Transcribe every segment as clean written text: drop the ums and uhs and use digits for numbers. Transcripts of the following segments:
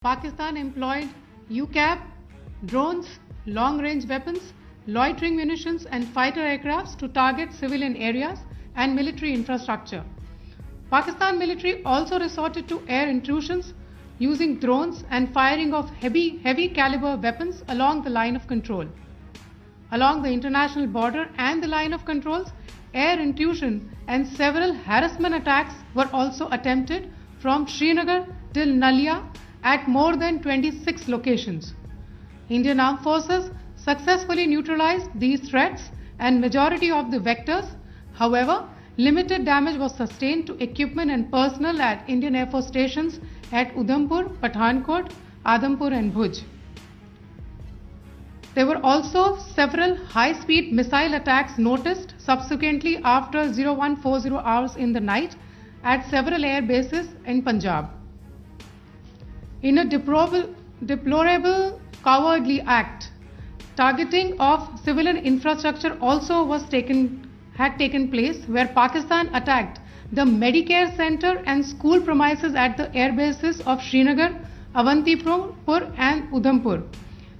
Pakistan employed UCAP, drones, long-range weapons, loitering munitions and fighter aircrafts to target civilian areas and military infrastructure. Pakistan military also resorted to air intrusions using drones and firing of heavy caliber weapons along the line of control. Along the international border and the line of controls, air intrusion and several harassment attacks were also attempted from Srinagar till Nalia at more than 26 locations. Indian Armed Forces successfully neutralized these threats and majority of the vectors. However, limited damage was sustained to equipment and personnel at Indian Air Force stations at Udhampur, Pathankot, Adampur and Bhuj. There were also several high-speed missile attacks noticed subsequently after 0140 hours in the night at several air bases in Punjab. In a deplorable cowardly act, targeting of civilian infrastructure also had taken place, where Pakistan attacked the Medicare Center and school premises at the air bases of Srinagar, Avantipur and Udhampur,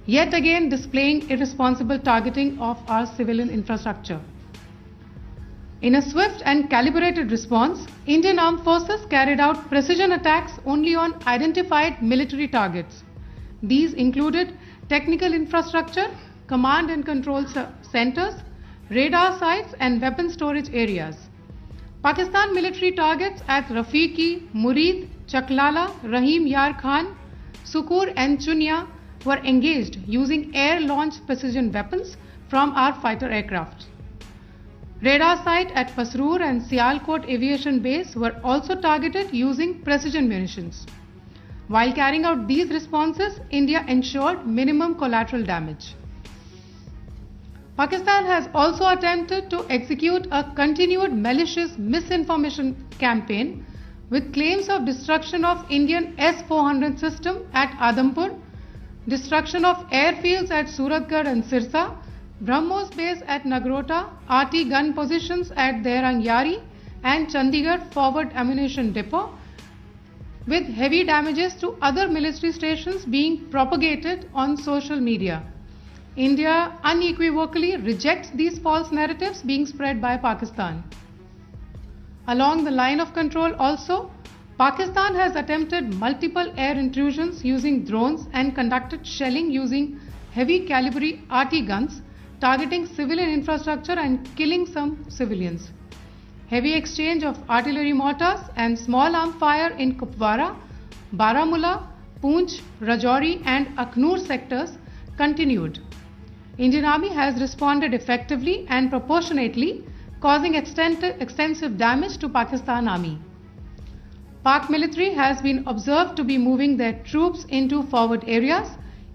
yet again displaying irresponsible targeting of our civilian infrastructure. In a swift and calibrated response, Indian Armed Forces carried out precision attacks only on identified military targets. These included technical infrastructure, command and control centers, radar sites and weapon storage areas. Pakistan military targets at Rafiqi, Murid, Chaklala, Rahim Yar Khan, Sukur and Chunya were engaged using air-launched precision weapons from our fighter aircraft. Radar site at Pasroor and Sialkot Aviation Base were also targeted using precision munitions. While carrying out these responses, India ensured minimum collateral damage. Pakistan has also attempted to execute a continued malicious misinformation campaign with claims of destruction of Indian S-400 system at Adampur, destruction of airfields at Suratgarh and Sirsa, BrahMos base at Nagrota, RT gun positions at Derang Yari and Chandigarh forward ammunition depot, with heavy damages to other military stations being propagated on social media. India unequivocally rejects these false narratives being spread by Pakistan. Along the line of control also, Pakistan has attempted multiple air intrusions using drones and conducted shelling using heavy caliber RT guns, targeting civilian infrastructure and killing some civilians. Heavy exchange of artillery mortars and small arm fire in Kupwara, Baramulla, Poonch, Rajouri and Akhnur sectors continued. Indian Army has responded effectively and proportionately, causing extensive damage to Pakistan Army. Pak military has been observed to be moving their troops into forward areas,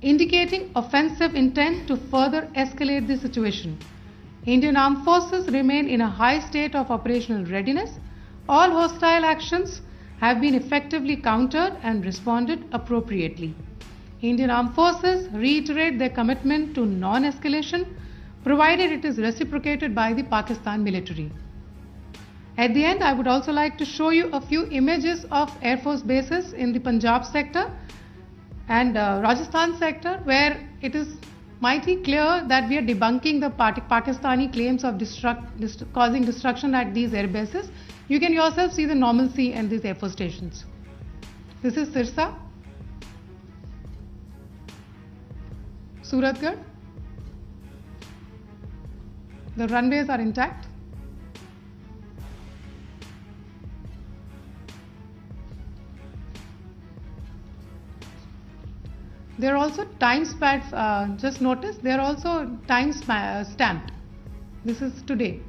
indicating offensive intent to further escalate the situation. Indian Armed Forces remain in a high state of operational readiness. All hostile actions have been effectively countered and responded appropriately. Indian Armed Forces reiterate their commitment to non-escalation, provided it is reciprocated by the Pakistan military. At the end, I would also like to show you a few images of Air Force bases in the Punjab sector and Rajasthan sector, where it is mighty clear that we are debunking the Pakistani claims of causing destruction at these air bases. You can yourself see the normalcy in these Air Force stations. This is Sirsa, Suratgarh. The runways are intact. There are also time stamps, just notice, they are also time stamped. This is today.